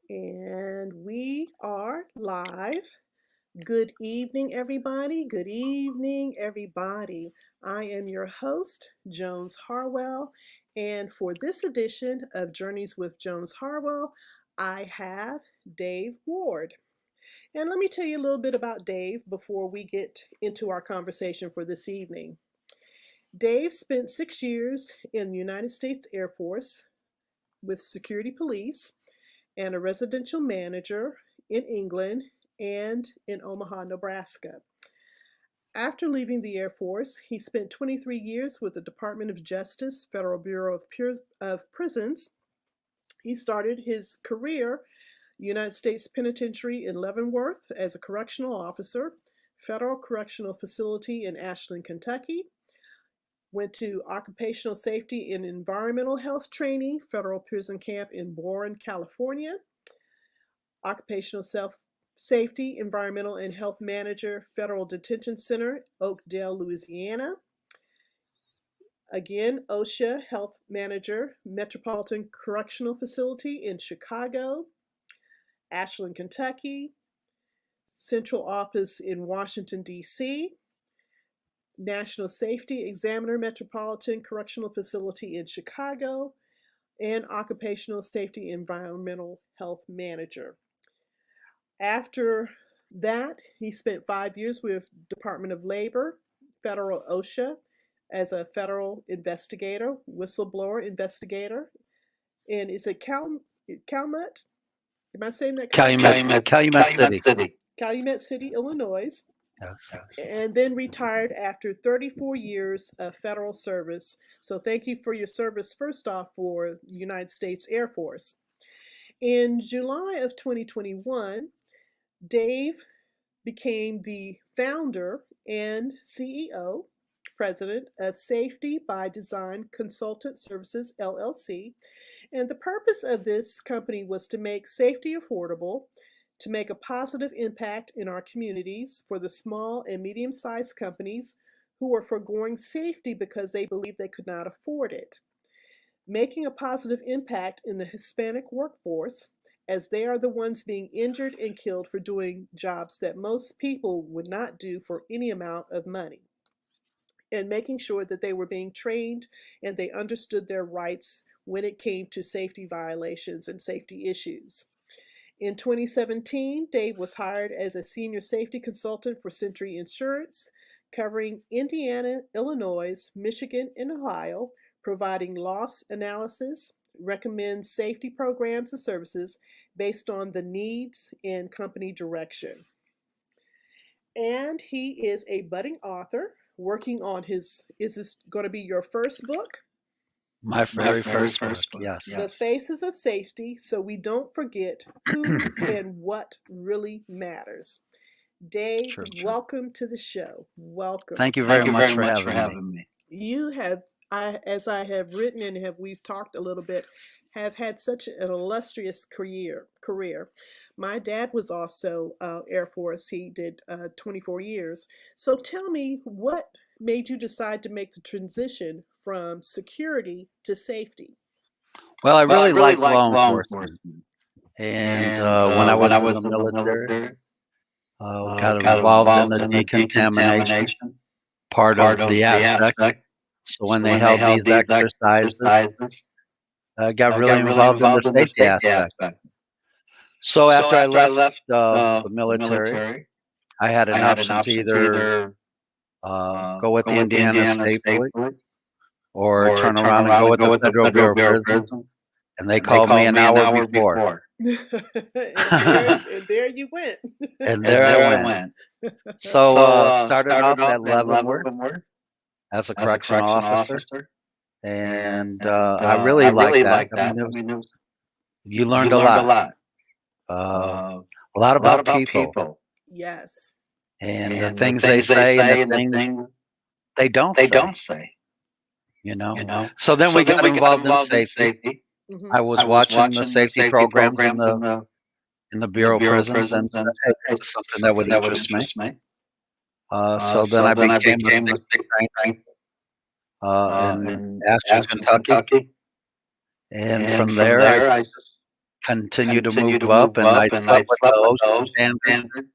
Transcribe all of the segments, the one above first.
And we are live. Good evening, everybody. Good evening, everybody. I am your host, Jones Harwell. And for this edition of Journeys with Jones Harwell, I have Dave Ward. And let me tell you a little bit about Dave before we get into our conversation for this evening. Dave spent 6 years in the United States Air Force with security police and a residential manager in England and in Omaha, Nebraska. After leaving the Air Force, he spent 23 years with the Department of Justice, Federal Bureau of Prisons. He started his career United States Penitentiary in Leavenworth as a correctional officer, Federal Correctional Facility in Ashland, Kentucky. Went to Occupational Safety and Environmental Health Training, Federal Prison Camp in Boren, California. Occupational Safety, Environmental and Health Manager, Federal Detention Center, Oakdale, Louisiana. Again, OSHA Health Manager, Metropolitan Correctional Facility in Chicago, Ashland, Kentucky. Central Office in Washington, D.C. National Safety Examiner, Metropolitan Correctional Facility in Chicago, and Occupational Safety Environmental Health Manager. After that, he spent 5 years with Department of Labor, Federal OSHA, as a federal investigator, whistleblower investigator. And is it Calumet? Am I saying that correctly? Calumet City. Calumet City, Illinois. Yes. And then retired after 34 years of federal service. So thank you for your service, first off, for the United States Air Force. In July of 2021, Dave became the founder and CEO, president of Safety by Design Consultant Services, LLC. And the purpose of this company was to make safety affordable, to make a positive impact in our communities for the small and medium-sized companies who were foregoing safety because they believed they could not afford it. Making a positive impact in the Hispanic workforce, as they are the ones being injured and killed for doing jobs that most people would not do for any amount of money. And making sure that they were being trained and they understood their rights when it came to safety violations and safety issues. In 2017, Dave was hired as a senior safety consultant for Century Insurance, covering Indiana, Illinois, Michigan, and Ohio, providing loss analysis, recommends safety programs and services based on the needs and company direction. And he is a budding author working on is this going to be your first book? My very first book, yes. The Faces of Safety, so we don't forget who and what really matters. Dave, Sure. welcome to the show. Welcome. Thank you very much for having me. You have, as I have written and we've talked a little bit, have had such an illustrious career. My dad was also Air Force. He did 24 years. So tell me, what made you decide to make the transition from security to safety? Well, I really like law enforcement. And when I was in the military, got involved in the decontamination part of the aspect. So when they held these exercises, I got really involved in the safety aspect. So after I left the military, I had an option to either go with the Indiana State Police or turn around and go with the Federal Bureau of Prisons. And they called me an hour before. and there you went. And there I went. So started off at Leavenworth as a correctional officer. And I really liked that. I mean, you learned a lot. A lot about people. Yes. And the things they say and the things they don't say. You know? So then we got involved in safety. I was watching the safety programs in the Bureau of Prisons, and it's something that would interest me. So then I became a safety trainer in Ashland, Kentucky. And from there, I just continue to move up, and I slept with the ocean standard.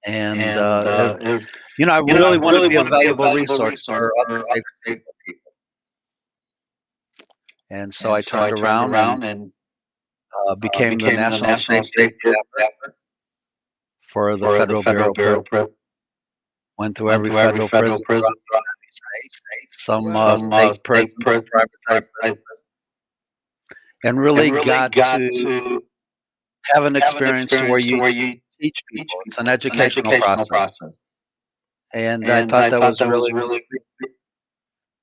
And I really want to be a valuable resource for other safety people. And so I turned around and became the National Safety Examiner for the Federal Bureau of Prisons. Went through every federal prison throughout the United States, some state prisons, private prisons, and really got to have an experience to where you teach people. It's an educational process. And I thought that was really,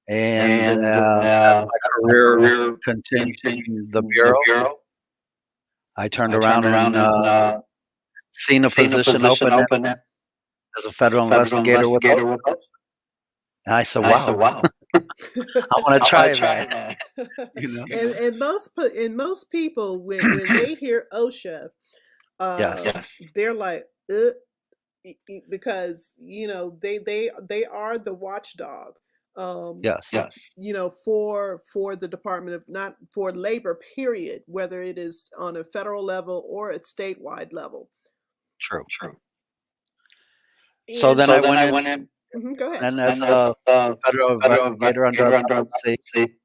and as my career continued in the Bureau, I turned around and seen a position open as a federal investigator with OSHA. And I said, wow, I want to try that. And most people, when they hear OSHA, they're like, because they are the watchdog. For the Department of, not for labor, period, whether it is on a federal level or at statewide level. True. So then I went in. Go ahead. And as a federal investigator under safety,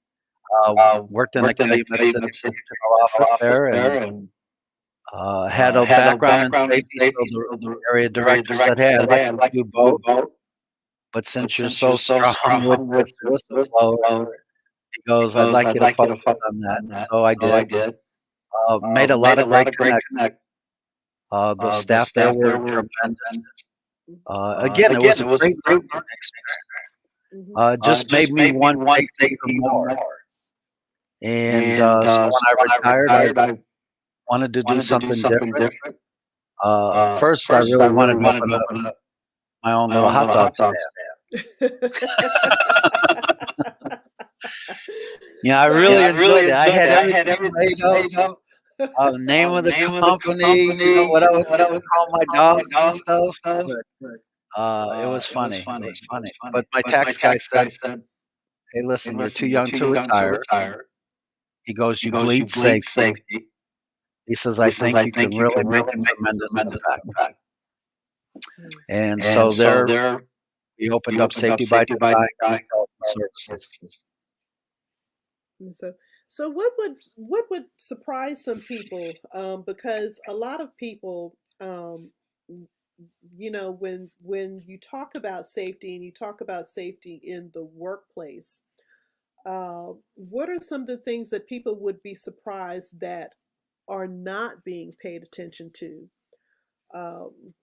worked in the Calumet City Regional Office there, and had a background in safety. So the area director said, "Hey, I'd like to do both, but since you're so strong with whistleblower," he goes, "I'd like you to focus on that." So I did. Made a lot of great connections. The staff there were tremendous. Again, it was a great learning experience. Just made me want to take even more. And so when I retired, I wanted to do something different. First, I really wanted to open up my own little hot dog stand. I really enjoyed it. I had everything laid out. The name of the company, what I was call my dogs and stuff. It was funny. But my tax guy said, "Hey, listen, you're too young to retire." He goes, "You bleed safety." He says, "I think you can really make a tremendous impact." And so there, we opened up Safety by Design services. So what would surprise some people? Because a lot of people, when you talk about safety and you talk about safety in the workplace, what are some of the things that people would be surprised that are not being paid attention to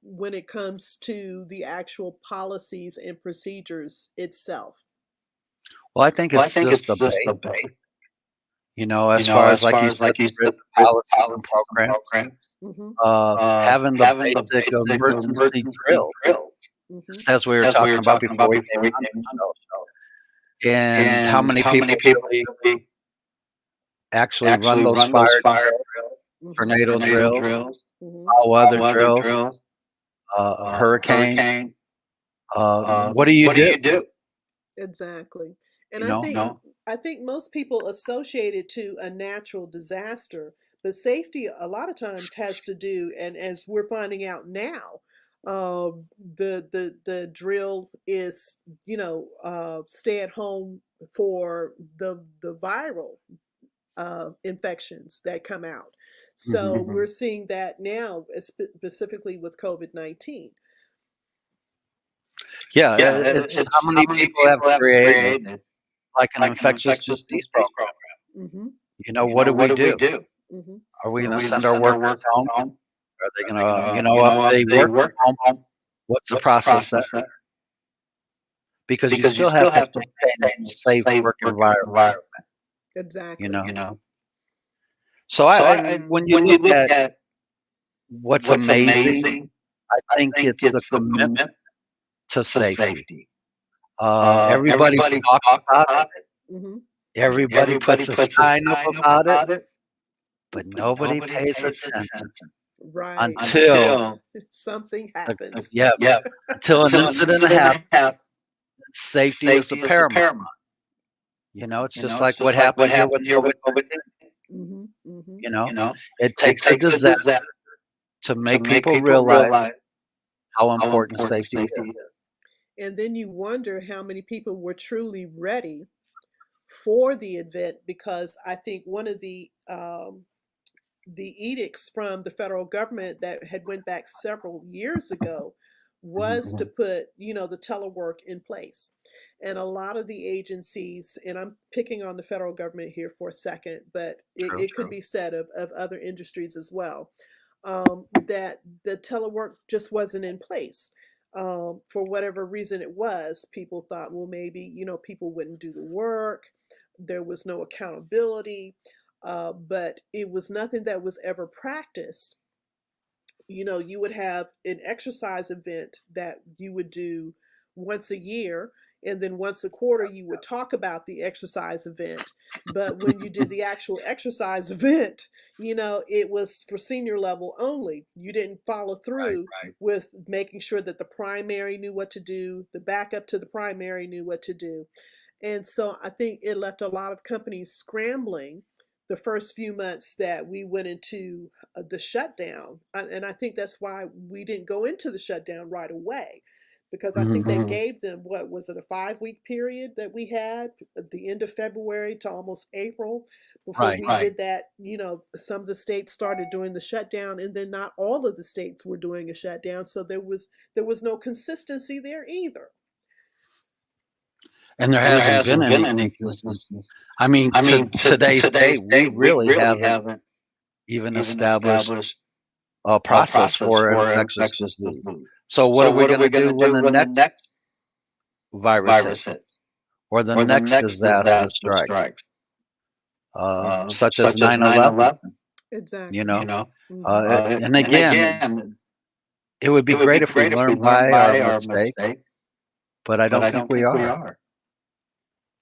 when it comes to the actual policies and procedures itself? Well, I think it's just the base. As far as like you said, the policies and programs, having the basic emergency drills, as we were talking about before we came on, and how many people really actually run those fire drills, tornado drills, all weather drills, hurricane. What do you do? Exactly. And I think most people associate it to a natural disaster, but safety a lot of times has to do, and as we're finding out now, the drill is stay at home for the viral infections that come out. So we're seeing that now, specifically with COVID-19. Yeah, it's how many people have created like an infectious disease program. What do we do? Are we going to send our workers home? Are they going to, if they work from home, what's the process there? Because you still have to maintain a safe work environment. Exactly. So when you look at what's amazing, I think it's the commitment to safety. Everybody talks about it. Everybody puts a sign up about it, but nobody pays attention. Right. Until something happens. Until an incident happens. Safety is the paramount. It's just like what happened here with COVID. Mhm. Mhm. You know, it takes a disaster to make people realize how important safety is. And then you wonder how many people were truly ready for the event, because I think one of the edicts from the federal government that had went back several years ago Mhm. was to put, the telework in place. And a lot of the agencies, and I'm picking on the federal government here for a second, but True. it could be said of other industries as well, that the telework just wasn't in place. For whatever reason it was, people thought, well, maybe, people wouldn't do the work. There was no accountability, but it was nothing that was ever practiced. You would have an exercise event that you would do once a year, and then once a quarter you would talk about the exercise event. But when you did the actual exercise event, it was for senior level only. You didn't follow Right. through with making sure that the primary knew what to do, the backup to the primary knew what to do. And so I think it left a lot of companies scrambling the first few months that we went into the shutdown. And I think that's why we didn't go into the shutdown right away, because I think they Mhm. gave them, what was it, a 5-week period that we had at the end of February to almost April before Right. we did that. Some of the states started doing the shutdown, and then not all of the states were doing a shutdown. So there was no consistency there either. And there hasn't been any consistency. I mean, to today's date, we really haven't even established a process for infectious disease. So what are we going to do when the next virus hits or the next disaster strikes, such as 9/11? You Exactly. know, Hmm. and again, it would be great if we learned by our mistake, but I don't think we are.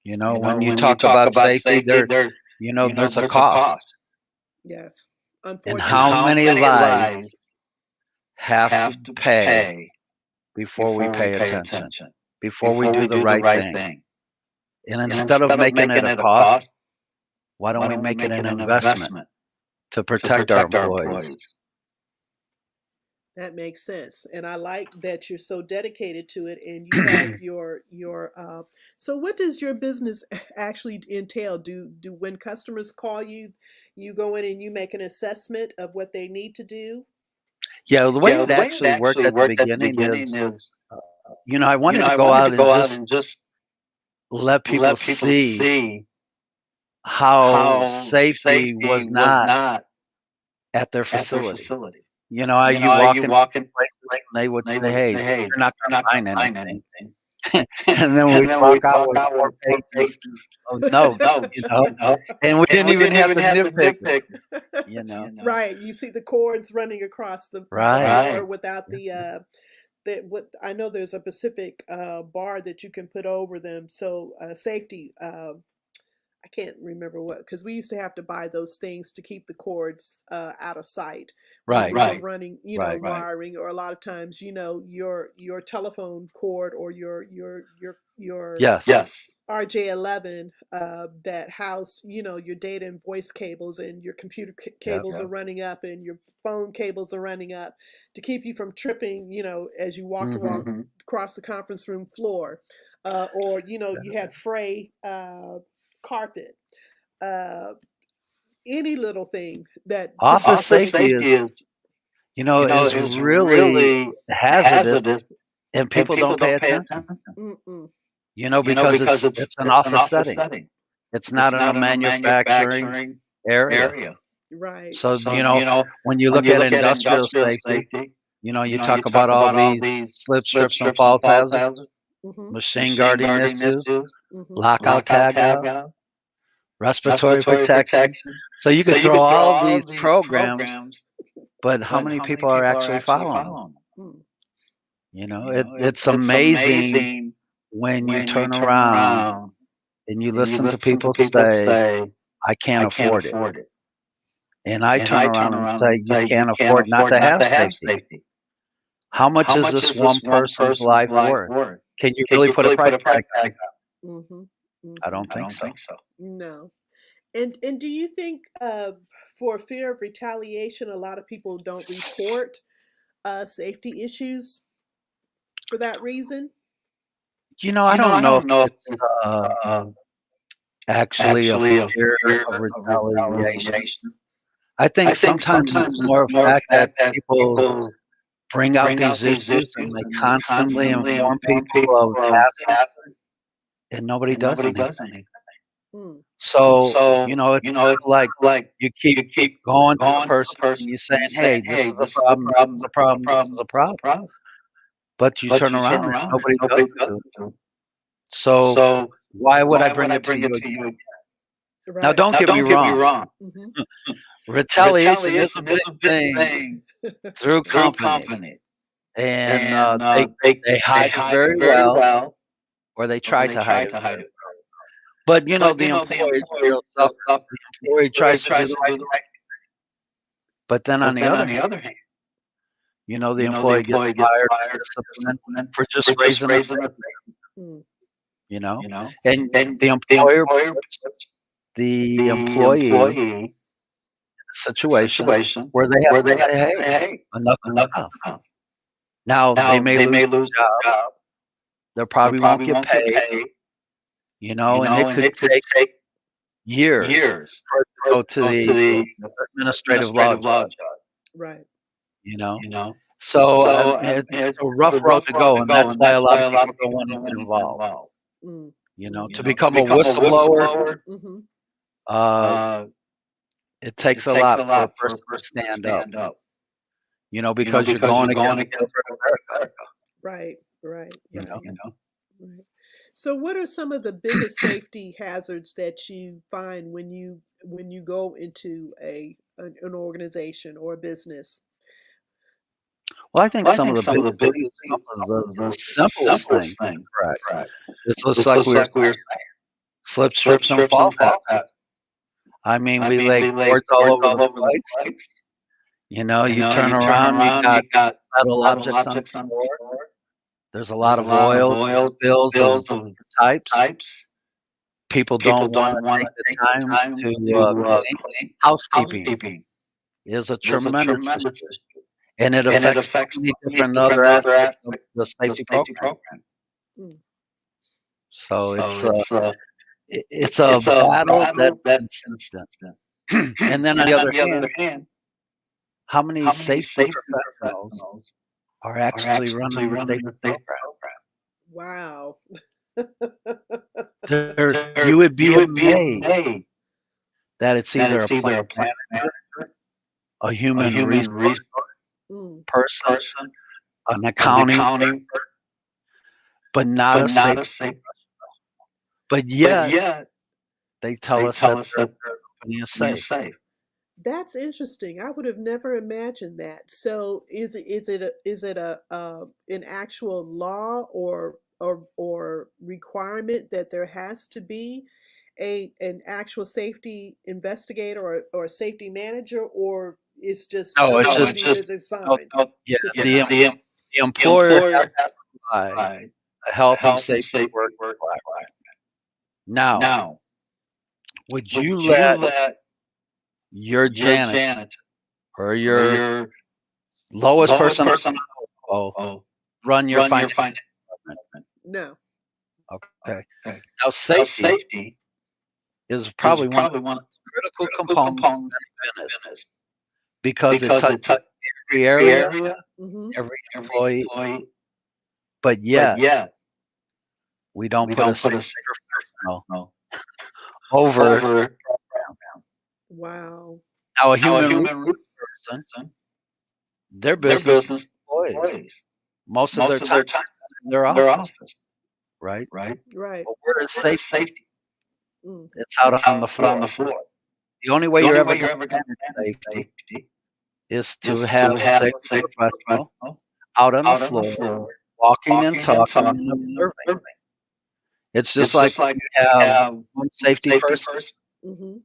When you talk about safety, there's a cost, Yes. and how Unfortunately. many lives have to pay before we pay attention, before we do the right thing. And instead of making it a cost, why don't we make it an investment to protect our employees? That makes sense, and I like that you're so dedicated to it, and you have your. So, what does your business actually entail? Do when customers call you, you go in and you make an assessment of what they need to do? Yeah, the way it actually worked at the beginning is, I wanted to go out and just let people see how safety was not at their facility. You walk into places and they would say, "Hey, you're not going to find anything," and then we'd walk out with 4 pages of notes, and we didn't even have the nitpicker, you know. Right, you see the cords running across the Right. floor without that. What I know, there's a Pacific bar that you can put over them, so safety. I can't remember what, because we used to have to buy those things to keep the cords out of sight when Right. we were running, Right. wiring, or a lot of times, your telephone cord, or your Yes. RJ11 that house, your data and voice cables, and your computer Yep. cables are running up, and your phone cables are running up to keep you from tripping, as you walk across the conference room floor, or you had fray carpet, uh, any little thing that could Office safety is really hazardous, and people don't pay attention. Mm-mm. Because it's an office setting. It's not in a manufacturing area. Right. So, when you look at industrial safety, you talk about all these slip, strips, and falls hazards, Mm-hmm. machine guarding issues, Mm-hmm. lockout, tag out, respiratory protection. So you could throw all these programs, but how many people are actually following them? Mm. It's amazing when you turn around and you listen to people say, "I can't afford it." And I turn around and say, "You can't afford not to have safety." How much is this one person's life worth? Can you really put a price tag on it? Mm-hmm. I Mm-hmm. don't think so. No. And do you think, for fear of retaliation, a lot of people don't report safety issues for that reason? I don't I know if don't know if it's it's actually a actually a fear fear of of retaliation. retaliation. I I think think sometimes it's sometimes it's more a more of fact the that fact that people people bring out bring these out these issues and issues they and they constantly constantly inform inform people people of of hazards hazards and nobody and does nobody anything. does anything. Mm, So, So, it's it's kind of like like you keep you keep going to the going to the person and person you're and saying, you're saying, hey, this hey, is a this is a problem, this is problem, a this is a problem, this problem, is a this is a problem. problem. But you But turn you turn around and around and nobody does nobody does it. it. So So why would I why would bring I it to bring it you to again? you? Now, right. don't Now, get me don't get me wrong. wrong. Hmm. Retaliation is a Retaliation is big a big thing thing through through company, company, and and they they hide it hide it very very well, well, or they or try they to hide try it. to hide it. But But the the employer is employer, real tough. The employee tries to do tries the to right do the thing. right. But then on But the then other on hand, the other hand, the the employee gets employee gets fired or fired or disciplined disciplined for just for just raising a raising a finger, finger. Mm, you know? You know, And and the the employer employer puts puts the the employee in employee a situation situation where they have where to they have say, to hey, say, "Hey, enough is enough is enough. enough." Now, they Now may they lose may the lose the job. job. They They probably won't probably get won't get paid, paid. and it And could it could take take years years for it to for it go to to go to the the administrative law administrative law judge, judge. right. you know? You know, So, so it's a it's rough a road rough to road go, to and go, that's and why a that's lot why of a lot people of don't people wanna don't get want to get involved. involved. Mm, To mm-hmm. To become a become a whistleblower, whistleblower, Mm-hmm. uh, uh, it takes it a takes a lot for a lot for a person to person to stand up, stand up. because you're Because going you're against going against corporate corporate America, America. Right, right, you know? right. So, what are some of the biggest safety hazards that you find when you go into an organization or a business? Well, I think Well, I some of think the some of the biggest biggest things, some things, of some of the the simplest simplest things to things, correct. correct. It's just It's like just we were like we were saying, saying, slip, slip, strips, and strips, fall and fall hazards. hazard. I mean, I we mean, lay we lay boards all boards over the all over the place. place. You turn You turn around, you around, got you got metal metal objects on the objects on the floor. floor. There's a There's lot a of lot of oil oil spills of spills of types. types. People People don't want don't to want take to the take the time time to to clean. clean. Housekeeping Housekeeping is a is a tremendous tremendous issue, issue, and it and it affects so affects many so many different other different other aspects of aspects the of the safety safety program. program. Mm, So So it's a it's a battle battle that's that's consistent. consistent. And then on the And on other the other hand, hand, how many how many safety safety professionals professionals are are actually actually running the running safety the safety program? program? wow. You would be You would be amazed amazed that it's that either a it's plant either a plant manager, manager, a a human human resource resource Mm, person, person, an an accounting, accounting, but not but a not safe. a safe. But But yet yet they tell they us tell that us their that their company is company is safe. safe. that's interesting. I would have never imagined that. So, is it a an actual law or requirement that there has to be an actual safety investigator or a safety manager, or it's just No, it's other No, it's duties just as no, assigned yeah, to yeah, somebody? the the employer has employer has to provide provide a a healthy, health and safe safety work work environment. environment. Now, Now, would would you you let let your your janitor janitor or or your your lowest lowest person on person oh, oh, run your run your finance finance department? department? No. Okay. Okay. Now, Now, safety safety is is probably one of probably one of the critical the critical components components of of business business because it because touches it touches every every area, area, Mm-hmm. every every employee, employee, but but yet yet we don't we put a don't put a safety safety professional professional over the over program. Wow. Now, a now a human human resource person, person, their their business is business employees. employees. Most of their Most of time their time in their in their office, office, right? right? Right. But where is Where is safety? safety? Mm, It's It's out on the out on floor. the floor. The only way The you're only ever way going you're to ever going manage to manage safety safety is to is have to a have a safety safety professional professional out on the out on the floor, floor, walking and walking and talking talking and and observing. observing. It's just It's like just if like you you have have one one safety safety person person mm-hmm.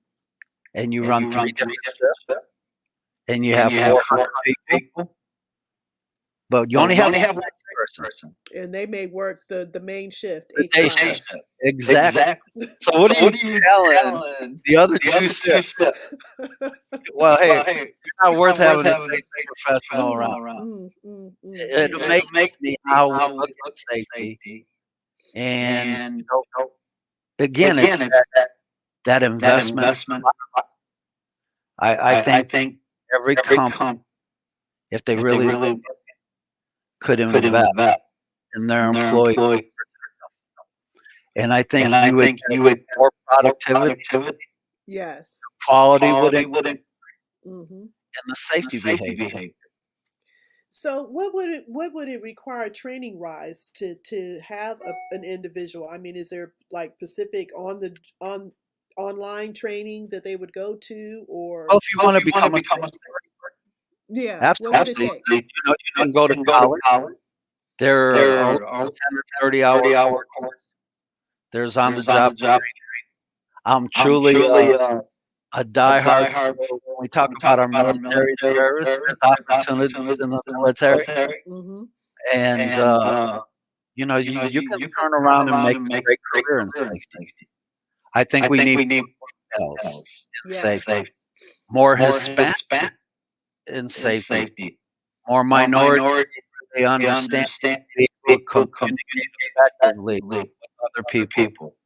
and you and run you three run three different different shifts shifts and you and have you have 400 400 people, people, but you but only you have only one have one safety person. And they may work the main shift, The 8 to day 5. shift. Exactly. So what are you telling the other two shifts? Well, hey, you're not worth having a safety professional around. It amazes me how we look at safety, and again, it's that investment. I think every company, if they really could invest in their employees, and I think you would get more productivity, Yes. quality would increase, Hmm. and the safety behavior. So what would it require training wise to have an individual? I mean, is there like specific online training that they would go to, or Well, if you want to become a yeah, what would it absolutely, take? you can go to college. There are 10 or 30-hour courses. There's on-the-job training. I'm truly a diehard. So when we talk about our military service, there's opportunities in the military, Hmm. and you can turn around and make a great career in safety. I think we need more else in Yes. safety, more Hispanic in safety, more minority. They understand be able to communicate effectively with other people.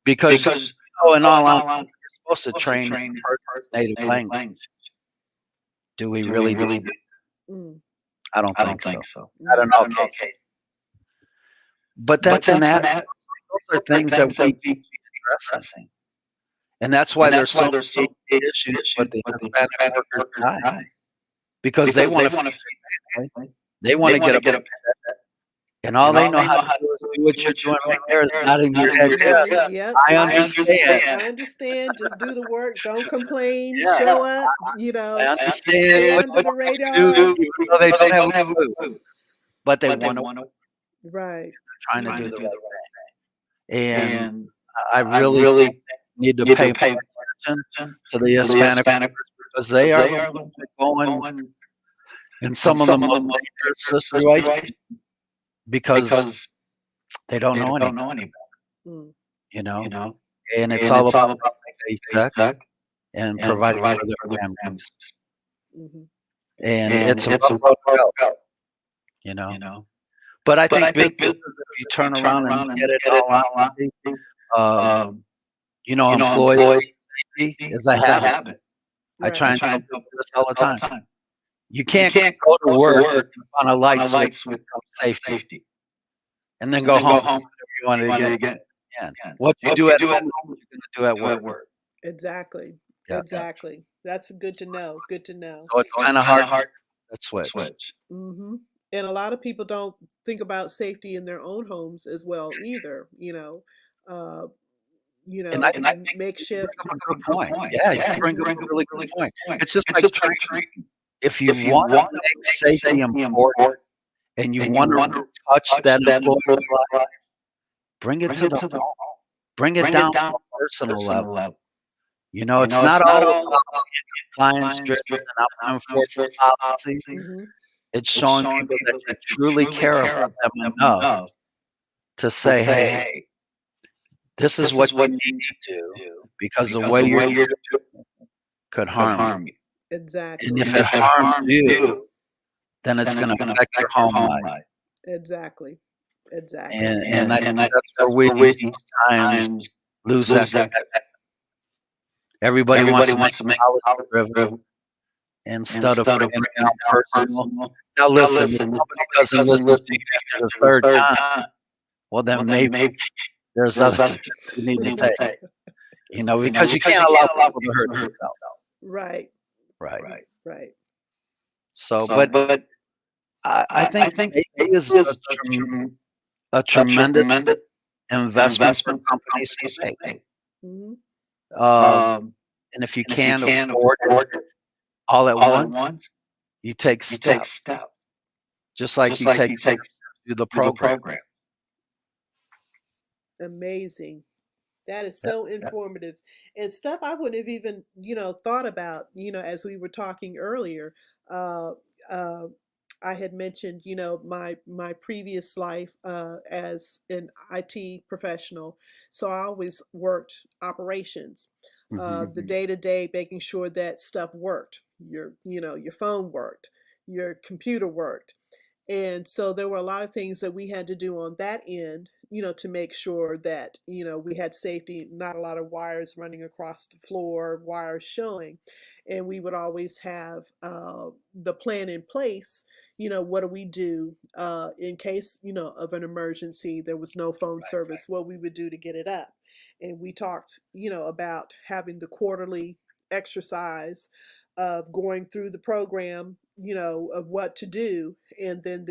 Because, in all honesty, you're supposed to train in a person's native language. Do we really do that? Mm. I don't think so. Not in No. all cases. But that's those are things that we need to be addressing. And that's why there's so many issues with the Hispanic workers dying. Because they want to feed their family. They want to get a paycheck. And all they know how to do is do what you're doing right there is nodding your head. Yes, Yep. I I understand. understand. I understand. Just do the work. Don't complain. Yeah, Show up. I understand Stay what under the you radar. do, even though they don't have a clue. But they want to Right. trying to do the right thing. And I Mm. really need to pay more attention to the Hispanic workers because they are the ones that are going in some of the most dangerous situations because they don't know any, Mm. you know. And it's all about making a paycheck and providing for their families. Mhm. And it's a rough road to go, you know. But I think big business, if you turn around and look at it in all honesty, um, employee safety is a habit. I try Right. and tell people this all the time. You can't go to work on a light switch when it comes to safety and then go home and do whatever you want to get again. What you do at home is what you're going to do at work. Exactly. Yeah. Exactly. That's good to know. Good to know. So it's kind of hard to make that switch. Hmm. And a lot of people don't think about safety in their own homes as well either. Uh, And I think you bring makeshift. up a good point. Yeah, you bring up a really good point. It's just like training. If you want to make safety important and you want to touch that employee's life, bring it to the home. Bring it down to a personal level. It's not all about compliance driven and I'm gonna enforce the policy. Hmm. It's showing people that you truly care about them enough to say, "Hey, this is what you need to do because the way you're doing it could harm you. And Exactly. if it harms you, then it's gonna affect your home life." Exactly. Exactly. And I think that's where we sometimes lose that connection. Everybody wants to make policy driven instead of bringing it down personal. Now listen, if somebody doesn't listen to you after the third time, well, then maybe there's other things you need to take, because you can't allow people to hurt themselves. Right. Right. Right. So, but I think safety is a tremendous investment for companies to make. Hmm. And if you can't afford it all at once, you take steps, just like you take steps through the program. Amazing. That is so informative and stuff I wouldn't have even, thought about, as we were talking earlier. Uh, uh, I had mentioned, my previous life as an IT professional. So I always worked operations, the Hmm. day to day, making sure that stuff worked. Your phone worked, your computer worked, and so there were a lot of things that we had to do on that end, to make sure that, we had safety, not a lot of wires running across the floor, wires showing. And we would always have the plan in place. What do we do in case, of an emergency? There was no phone service, what we would do to get it up. And we talked, about having the quarterly exercise of going through the program, of what to do, and then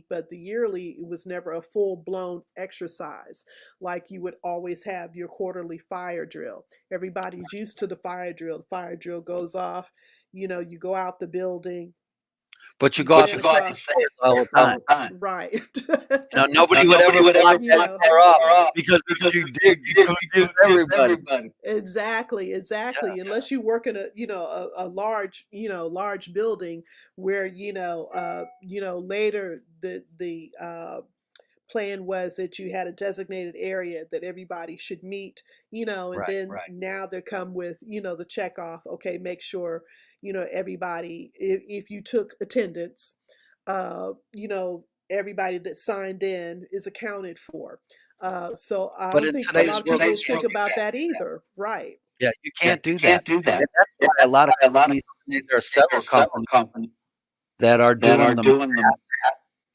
but the yearly was never a full blown exercise. Like you would always have your quarterly fire drill. Everybody's used to the fire drill. The fire drill goes off, you go out the building, But you you go out stand the same across. place all the time. Right. Nobody would ever block that car off because if you did, you confused everybody. Exactly, exactly. Yeah, Unless you work in a large, large building where, later the plan was that you had a designated area that everybody should meet, and right. then now they come with, the check off. Okay, make sure, everybody, if you took attendance, everybody that signed in is accounted for. So I But don't in think a today's lot of world, people you think can't do about that. that either. Right. Yeah, you can't do that. And that's why a lot of companies, there are several companies that are doing the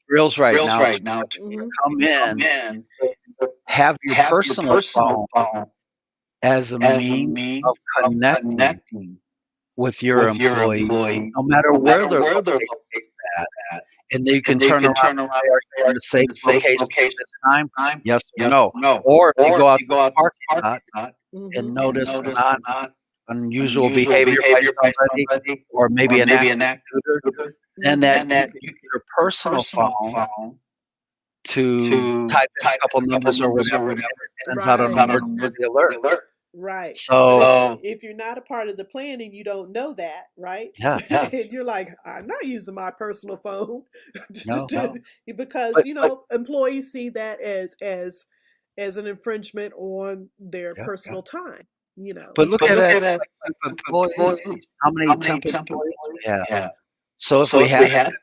drills right now to Hmm. come in, have your personal phone as a means of connecting with your employees, no matter where they're located at. And you can turn around and say, "Are you in a safe location at this time? Yes or no?" Or if you go out to the parking lot and Hmm. notice unusual behavior by somebody, or maybe an active shooter, then Hmm. that you can use your personal phone to type in a couple numbers or whatever, and it sends out an Right. emergency alert. Right. But So, if you're not a part of the plan and you don't know that, right? yeah, And you're like, I'm not using my personal phone no, because, but employees see that as an infringement on their yeah, personal time, but look at it, like employees. How many temp employees we have? So if we have an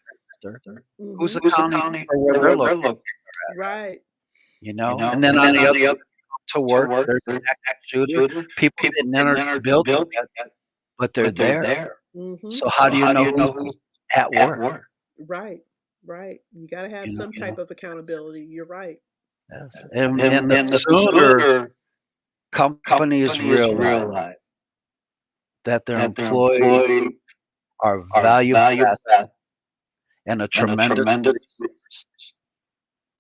investor, who's Hmm. accounting for where they're located, Right. And then on the other to work, there's an active shooter. People didn't enter the building yet, but they're there. Hmm. So how do you know who's at work? Right. Right. You got to have You know? some type of accountability. You're right. Yes. And the sooner companies realize that their employees are valuable assets and a tremendous resource,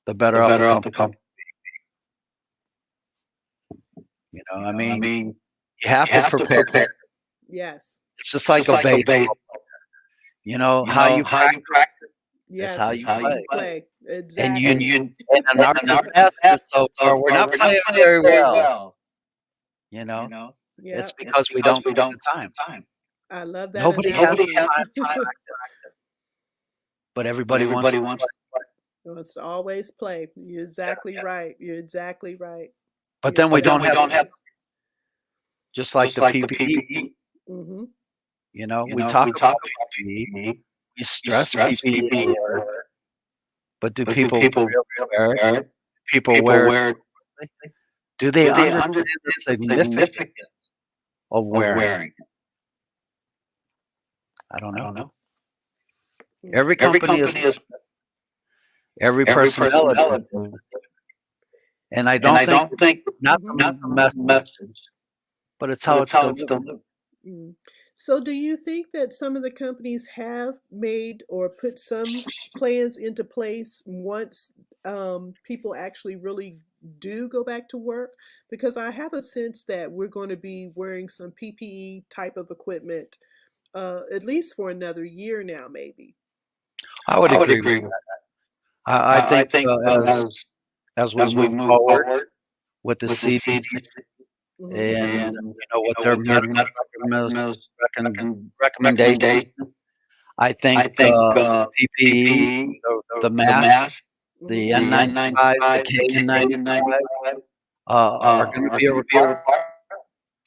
the better off the company. I mean, you have to prepare. Yes. It's just like a baseball. How you practice is how Yes. you How you play. play. And Exactly. in our disaster so far, we're not playing very well. You know, Yeah. it's because we don't take the time. I love that Nobody has the analogy. time to practice, but everybody wants to play. Wants to always play. You're exactly right. You're exactly right. But You're then we don't exactly have, right. just like the PPE. Mm-hmm. We talk about PPE, we stress PPE alert, but do people really wear it? People wear it? Do they understand the significance of wearing it? I don't know. Every company is, every personnel is, and I don't think, not Mm-hmm. the message, but it's how it's delivered. Mm. So, do you think that some of the companies have made or put some plans into place once people actually really do go back to work? Because I have a sense that we're going to be wearing some PPE type of equipment at least for another year now, maybe. I would agree with that. I think as we move forward with the CDC Hmm. and what their medical recommendations, I think PPE, the mask, the N95, the KN95 are going to be a requirement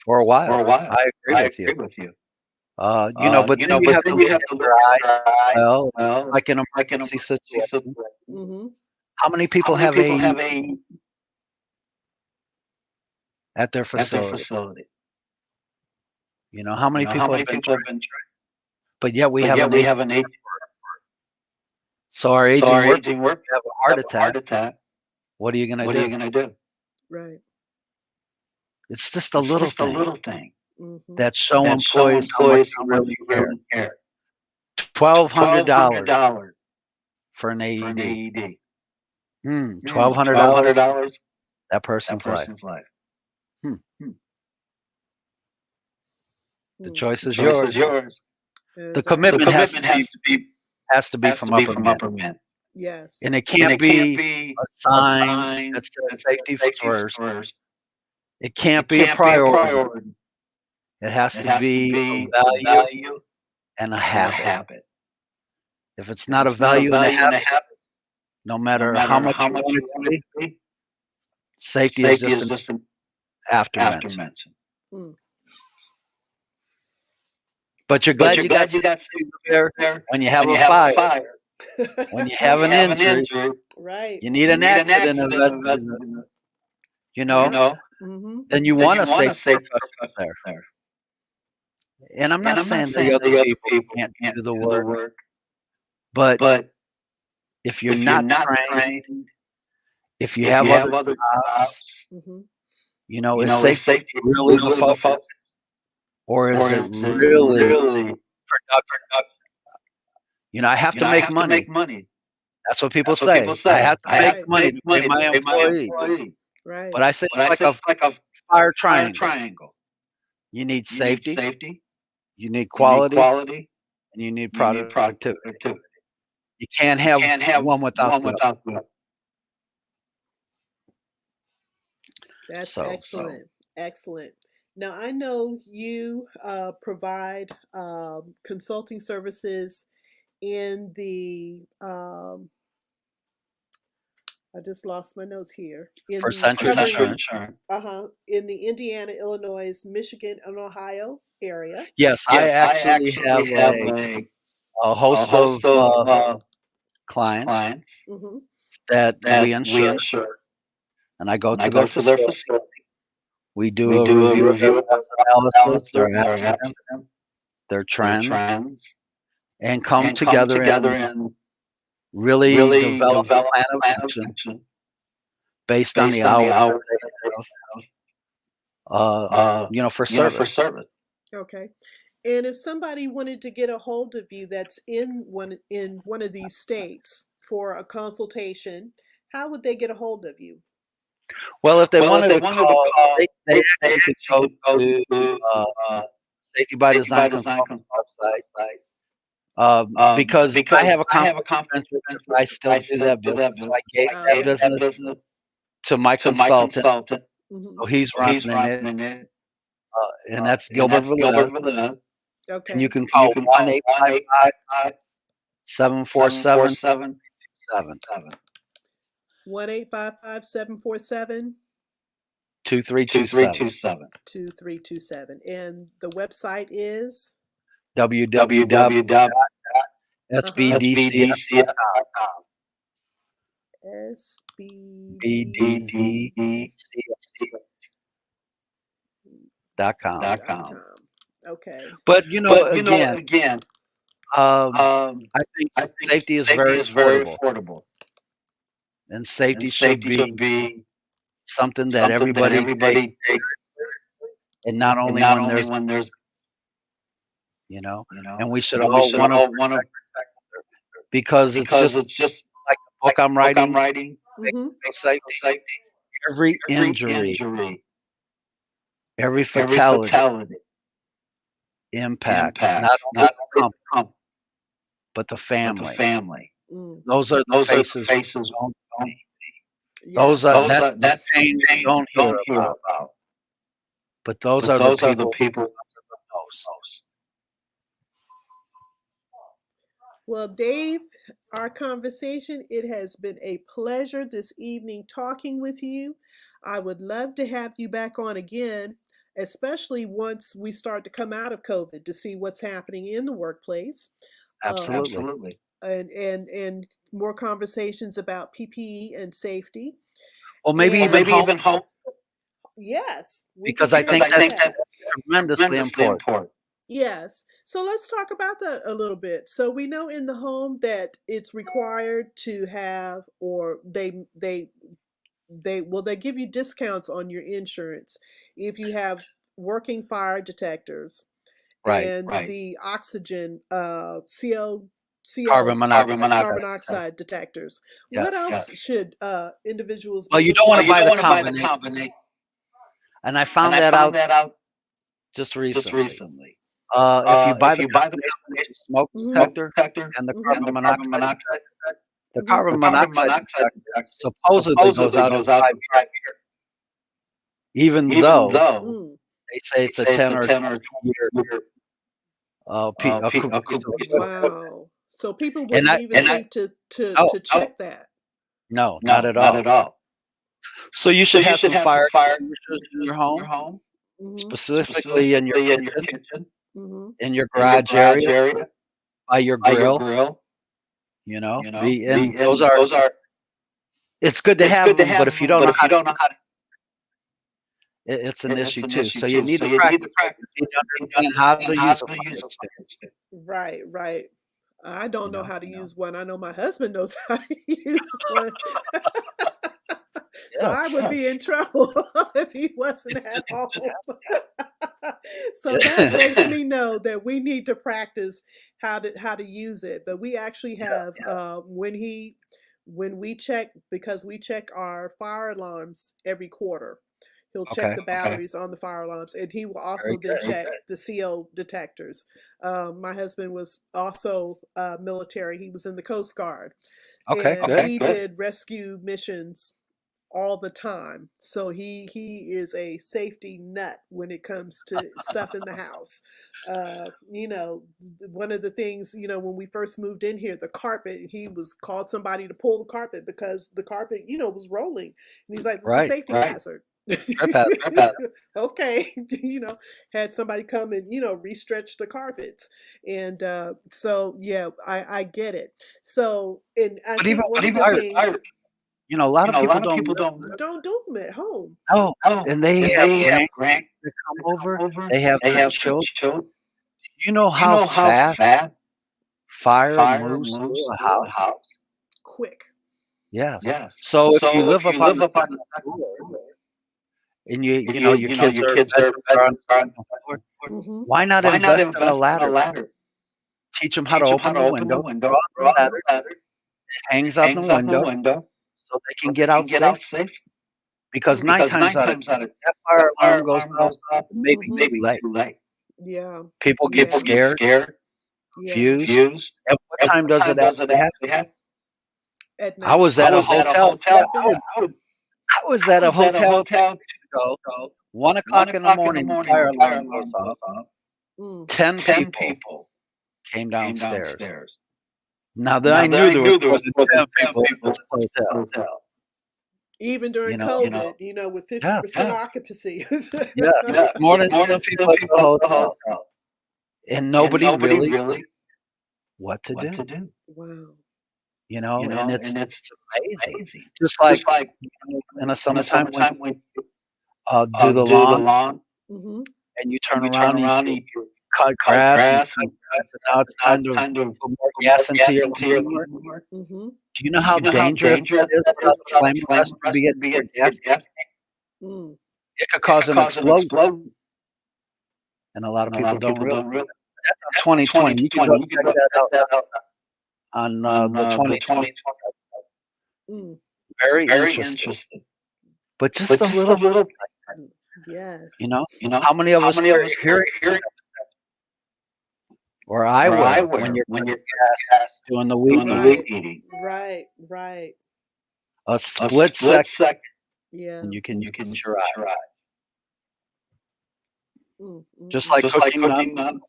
for a while. I agree with you. But then you have to look at dry. Well, like in emergency situations, Mm-hmm. how many people have AED at their facility? How many people have been trained? But yet we have an aging. So our aging workers have a heart attack. What are you going to do? Right. It's just a little thing Mm-hmm. that show employees how much you really care. $1,200 for an AED. $1,200. That person's life. The choice is yours. The commitment has to be from upper management. Yes. And it can't be a sign that says safety first. It can't be a priority. It has to be a value and a habit. If it's not a value and a habit, no matter how much you want it to be, safety is just an aftermention. Mm. But you're glad you got safety there when you have a fire. When you have an injury, right. you need an accident event, Mm-hmm. then you want a safe professional there. And I'm not saying the other people can't do the work, but if you're not trained, if you have other jobs, Mm-hmm. is safety really the focus? Or is it really production? I have to make money. That's what people say. I have to make money to pay my employees. Right. But I say it's like a fire triangle. You need safety, you need quality, and you need productivity. You can't have one without the other. That's excellent. Excellent. Now, I know you provide consulting services in the, I just lost my notes here. For Century Insurance. In the Indiana, Illinois, Michigan, and Ohio area. Yes, I actually have a host of clients Mm-hmm. that we insure, and I go to their facility. We do a review of their analysis, their accident, their trends, and come together and really develop a plan of action based on the hours that they have, for service. Okay. And if somebody wanted to get a hold of you that's in one of these states for a consultation, how would they get a hold of you? Well, if they wanted to call, they actually could go to Safety by Design Consultants website. Because I have a conflict of interest if I still do that business. So I gave that business to my consultant. Mm-hmm. So he's running it. And that's Gilbert Velez. Okay. And you can call 1-855-747-7. 1-855-747 2327. 2327. And the website is www.sbdcs.com. SBDC.com. Okay. But again, I think safety is very affordable, and safety should be something that everybody takes, and not only when there's, and we should all want to protect, because it's just like the book I'm writing. Mm-hmm. Safety. Every injury, every fatality impacts not only the company, but the family. Mm. Those are the faces we don't see. Yes. That's the pain we don't hear about. But those are the people who suffer the most. Well, Dave, our conversation, it has been a pleasure this evening talking with you. I would love to have you back on again, especially once we start to come out of COVID to see what's happening in the workplace. Um, Absolutely. and more conversations about PPE and safety. Well, maybe And even home, yes, we could because I certainly think do that's that. tremendously important. Yes. So let's talk about that a little bit. So we know in the home that it's required to have, or they give you discounts on your insurance if you have working fire detectors Right. and the oxygen Carbon monoxide. carbon monoxide detectors. What Yes. else should individuals Well, be you don't looking want to out buy the for? combination. And I found that out just recently. If you buy the combination smoke Mhm. detector and the Mhm. carbon monoxide detector, the Mhm. carbon monoxide detector supposedly goes out in 5 years, even though Mm. they say it's a 10 or 20-year piece of equipment. Wow. So people And wouldn't even think no, to check that. no, not at all. So you should have some fire extinguishers in your home, Mhm. specifically in your kitchen, Mhm. in your garage area, by your grill. And those are. It's good to have them, but if you don't know how to use it, it's an issue too. So you need to practice it. You need to understand how to use a fire extinguisher. Right, right. I don't You know know. how to use one. I know my husband knows how to use one. So I Yes. would be in trouble if he wasn't at home. So that makes Yeah. me know that we need to practice how to use it. But we actually have when we check, because we check our fire alarms every quarter. He'll check Okay. the batteries on the fire alarms, and he will Very also then good. check the CO detectors. My husband was also military. He was in the Coast Guard, Okay. and Good. he did rescue missions all the time. So he is a safety nut when it comes to stuff in the house. One of the things, when we first moved in here, the carpet, he was called somebody to pull the carpet because the carpet, was rolling. And he's like, this is a Right. safety hazard. Trip hazard. Okay, had somebody come and restretch the carpets, and so yeah, I get it. So, and I But even think one of the fire, things, a lot of people don't don't do them at home. know. And they have grandkids that come over. They have their children. You know how fast fire moves through a house? Quick. Yes. So if you live up on the second floor and your kids are bedrooms are on the second floor, Mm-hmm. why not invest in a ladder? Teach them how to open the window, draw the Mm-hmm. ladder, it hangs out the window so they can get out safe. Because Mm. 9 times out of 10, that fire alarm goes off, it may be Mm-hmm. too late. Yeah. People get Yeah. scared, Yeah. fuse. And what time does it actually happen? At I night. was at a hotel. Sleeping. I was at a hotel 2 weeks ago. 1 o'clock in the morning, the fire alarm goes off. Mm. 10 people came downstairs. Now that I knew there was more than 10 people in this hotel. Even during You know, COVID, with yeah, 50% occupancy. yeah, more than 10 people at the hotel, and nobody really knew what to do. Wow. And it's amazing. Just like in the summertime when do the lawn Mm-hmm. and you turn around and you cut grass and cut grass, and now it's time to put more gas into your lawnmower. Mm-hmm. Do you know how dangerous that is without the flame arrestor to be getting your gas? Mm. It could cause an explosion, and a lot of people don't realize. That's on 2020. You can go check that out on the 2020. Mm. Very interesting. But just a little bit, Yes. how many of us are hearing, or I will, when you're cutting gas, doing the weed eating, Right. a split second, Yeah. and you can use your eye. Mm, mm, Just mm. like cooking,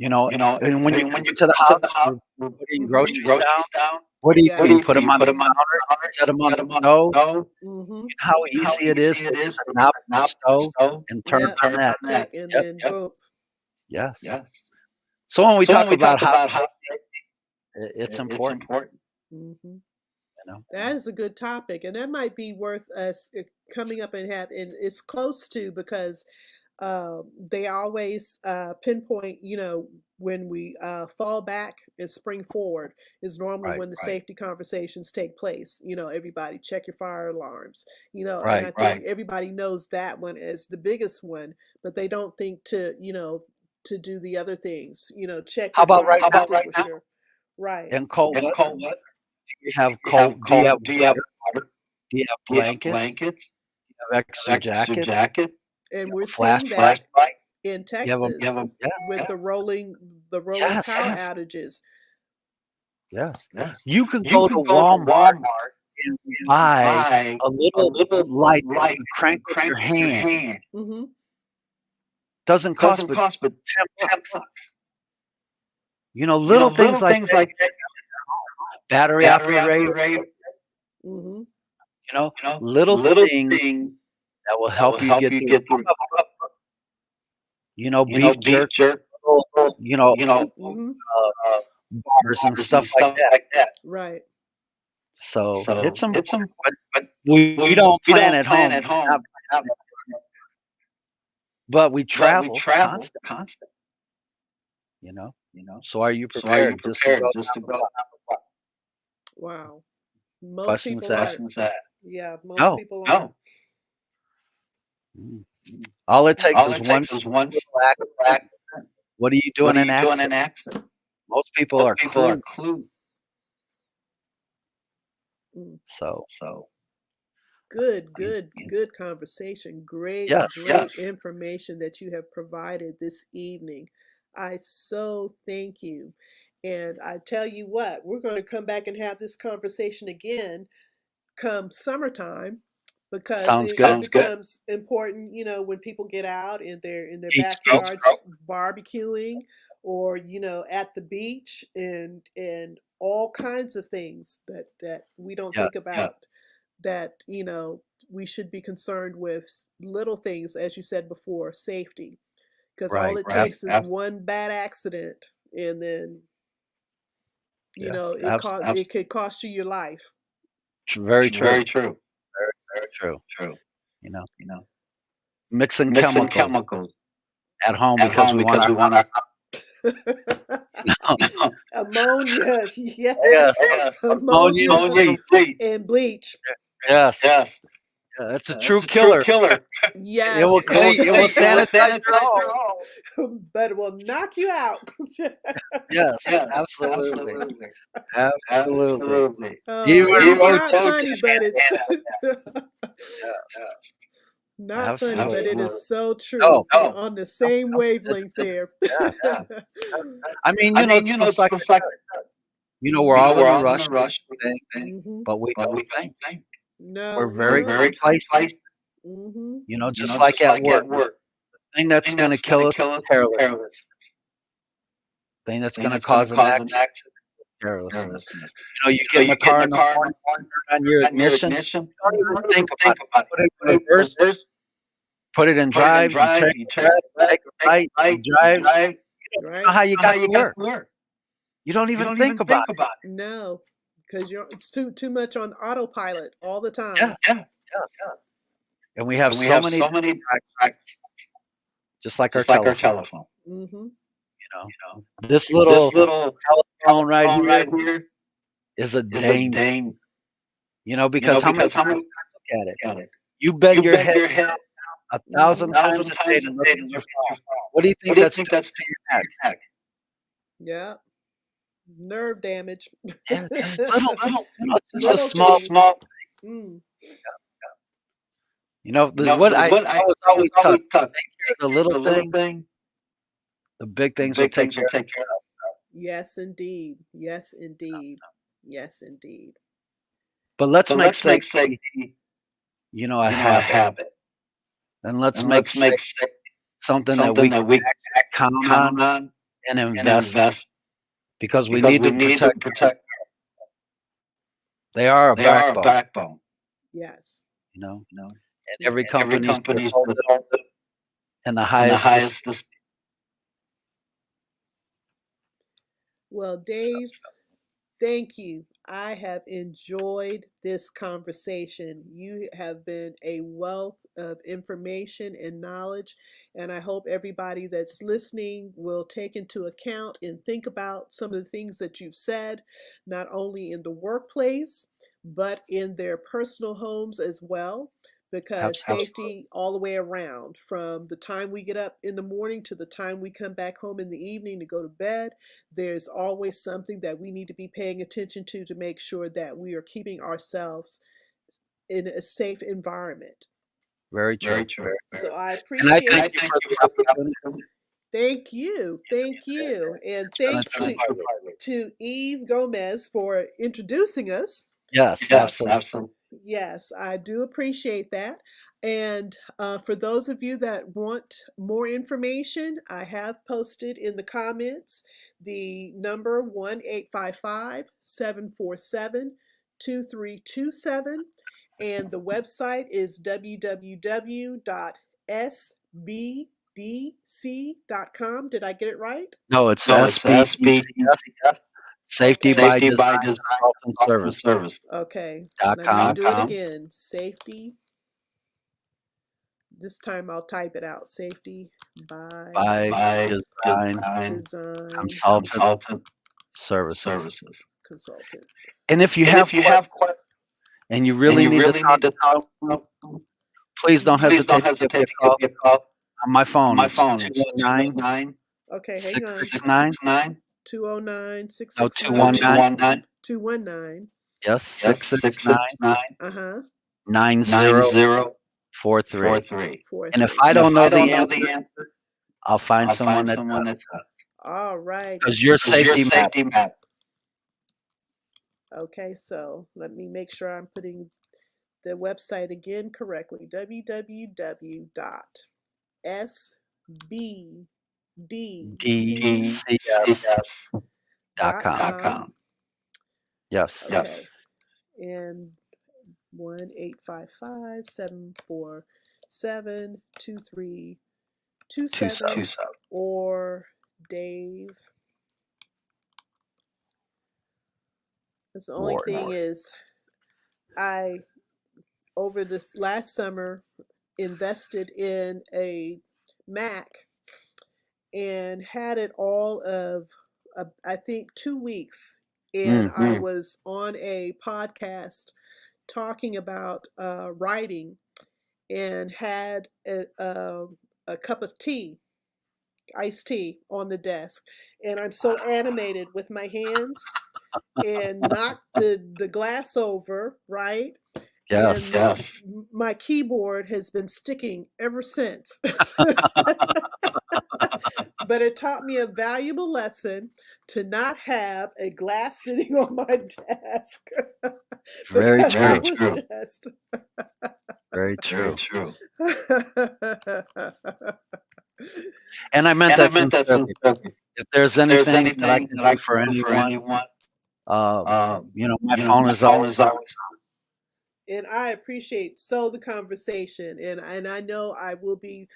And when you come to the house, we're putting groceries down. What do? Yes. You put them on the counter, set them on the stove. Mm-hmm. How easy it is to just knob the stove and turn Yep. on that. Click and Yep. then boom. Yes. So when we talk about house safety, it's important. Mm-hmm. You know. That is a good topic, and that might be worth us coming up and have. And it's close to because they always pinpoint. When we fall back and spring forward is normally Right. when the safety conversations take place. Everybody check your fire alarms. And Right. I think everybody knows that one as the biggest one, but they don't think to do the other things. Check How your about fire right now? extinguisher. Right. In cold weather, do you have cold? Do you have water? Do you have blankets? Do you have extra jacket? And You we're have a seeing that flashlight? in You have them? Texas Yeah. with the rolling Yes. power outages. Yes. You can go to Walmart and buy a little light that you crank with your hand. Mm-hmm. Doesn't cost but $10. Little things like that. Battery operated. Mm-hmm. Little things that will help you get through. Beef jerky, Mm-hmm. bars and stuff like that. Right. So it's important, but we don't plan at home. But we travel constantly. So are you prepared just to go? Wow. Most Questions people that? aren't. Yeah, most No. people aren't. All it takes is one little accident. What do you do in an accident? Most people are clueless. Mm. So Good conversation. Great yes. information that you have provided this evening. I so thank you. And I tell you what, we're going to come back and have this conversation again come summertime because Sounds it good. becomes important, when people get out in their Heat stroke. backyards barbecuing or at the beach and all kinds of things that we don't Yes. think about that we should be concerned with little things, as you said before, safety, because all Right. it takes is one bad accident and then Yes. it could cost you your life. Very true. Very true. You know, mixing chemicals at home because we want our Ammonia, yes, yes. ammonia Ammonia bleach. and bleach. Yes. Yeah, it's a true killer. Yes, It will sanitize your home. but it will knock you out. Yes, absolutely. Absolutely. Oh, Even it's not roaches funny, just but can't it's handle it. Yes. not funny, but it is so true. No. We're on the same wavelength there. Yeah. I mean, it's just like I said, we're all in a rush, Mhm. but we don't think. No, We're very complacent. Mm-hmm. Just like at work. The thing that's going to kill us is carelessness. The thing that's going to cause an accident is carelessness. You get in the car in the morning, turn on your ignition, you don't even think about it. Put it in reverse, put it in drive, you turn it left, take a right, you drive. You don't know how you got to work. You don't even think about it. No, because it's too much on autopilot all the time. Yeah. And we have so many just like our telephone. Mm-hmm. This little telephone right here is a danger. Because how many times you look at it? You bend your head 1,000 times a day to listen to your phone. What do you think that's doing to your neck? Yeah. Nerve damage. Yeah, just just a Little small. things. What I was always taught, take care of the little thing, the big things will take care of themselves. Yes, indeed. Yes, indeed. Yes, indeed. But let's make safety, a habit. And let's make safety something that we can count on and invest because we need to protect. They are a backbone, Yes. and Yes. every company should hold it in the highest esteem. Well, Dave, thank you. I have enjoyed this conversation. You have been a wealth of information and knowledge, and I hope everybody that's listening will take into account and think about some of the things that you've said, not only in the workplace, but in their personal homes as well. Because Absolutely. safety all the way around, from the time we get up in the morning to the time we come back home in the evening to go to bed, there's always something that we need to be paying attention to make sure that we are keeping ourselves in a safe environment. Very true. So I And I appreciate thank you for the opportunity. Thank you. Thank you. And It's been a thanks true pleasure. to Eve Gomez for introducing us. Yes, absolutely. Yes, I do appreciate that. And for those of you that want more information, I have posted in the comments the number 1-855-747-2327. And the website is www.sbdc.com. Did I get it right? No, it's SBDCF, Safety by Design Consultant Services. Okay, Dot let me com. do it again. Safety. This time I'll type it out. Safety By Design Consultant Services. Consultant. And if you have questions and you really need to talk to someone, please don't hesitate to give me a call on my phone. It's 219 Okay, hang on. 669 209 no 669 219 219. yes 669 Uh-huh. 9043. And if I don't know the answer, I'll find someone that does. All right. Because your safety matters. Okay, so let me make sure I'm putting the website again correctly. www.sbdcs.com. Yes. Okay. And 1-855-747-2327 or Dave. That's the only thing is I over this last summer invested in a Mac and had it all of I think 2 weeks, and I was on a podcast talking about writing and had a cup of tea, iced tea, on the desk, and I'm so animated with my hands and knocked the glass over, right? Yes. And my keyboard has been sticking ever since. But it taught me a valuable lesson to not have a glass sitting on my desk. Very true. Just... Very true. And I meant that sincerely. If there's anything that I can do for anyone, my phone is always on. And I appreciate the conversation, and I know I will be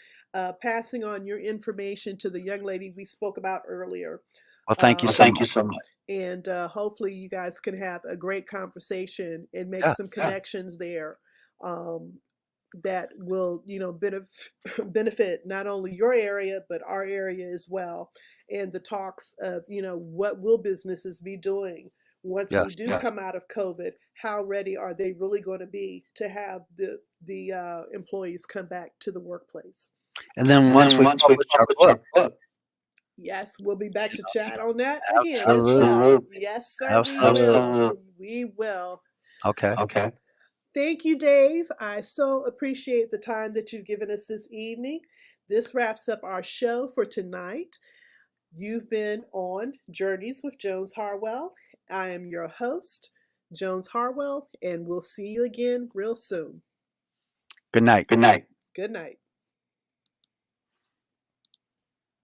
passing on your information to the young lady we spoke about earlier. Well, thank you so much. And hopefully you guys can have a great conversation and make some connections there that will, benefit not only your area but our area as well. And the talks of, what will businesses be doing once we do come out of COVID? How ready are they really going to be to have the employees come back to the workplace? And then once we publish our book, yes, we'll be back to chat on that again as well. Yes, sir. Absolutely. We will. Okay. Thank you, Dave. I so appreciate the time that you've given us this evening. This wraps up our show for tonight. You've been on Journeys with Jones Harwell. I am your host, Jones Harwell, and we'll see you again real soon. Good night. Good night.